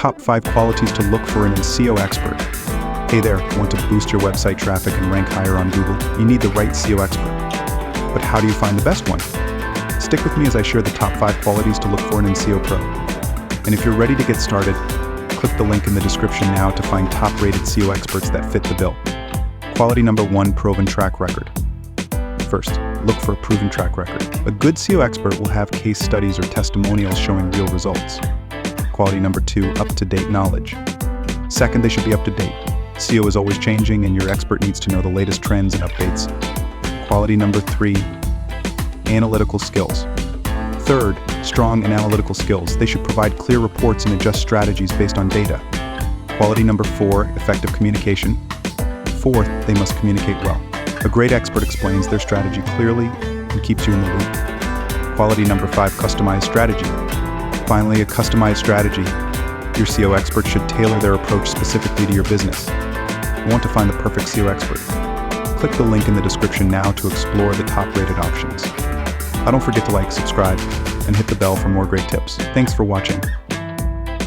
Top 5 qualities to look for in an SEO expert. Hey there, want to boost your website traffic and rank higher on Google? You need the right SEO expert. But how do you find the best one? Stick with me as I share the top 5 qualities to look for in an SEO pro. And if you're ready to get started, click the link in the description now to find top-rated SEO experts that fit the bill. Quality number 1, proven track record. First, look for a proven track record. A good SEO expert will have case studies or testimonials showing real results. Quality number 2, up-to-date knowledge. Second, they should be up-to-date. SEO is always changing and your expert needs to know the latest trends and updates. Quality number 3, analytical skills. Third, strong and analytical skills. They should provide clear reports and adjust strategies based on data. Quality number 4, effective communication. Fourth, they must communicate well. A great expert explains their strategy clearly and keeps you in the loop. Quality number 5, customized strategy. Finally, a customized strategy. Your SEO expert should tailor their approach specifically to your business. You want to find the perfect SEO expert? Click the link in the description now to explore the top-rated options. Don't forget to like, subscribe, and hit the bell for more great tips. Thanks for watching.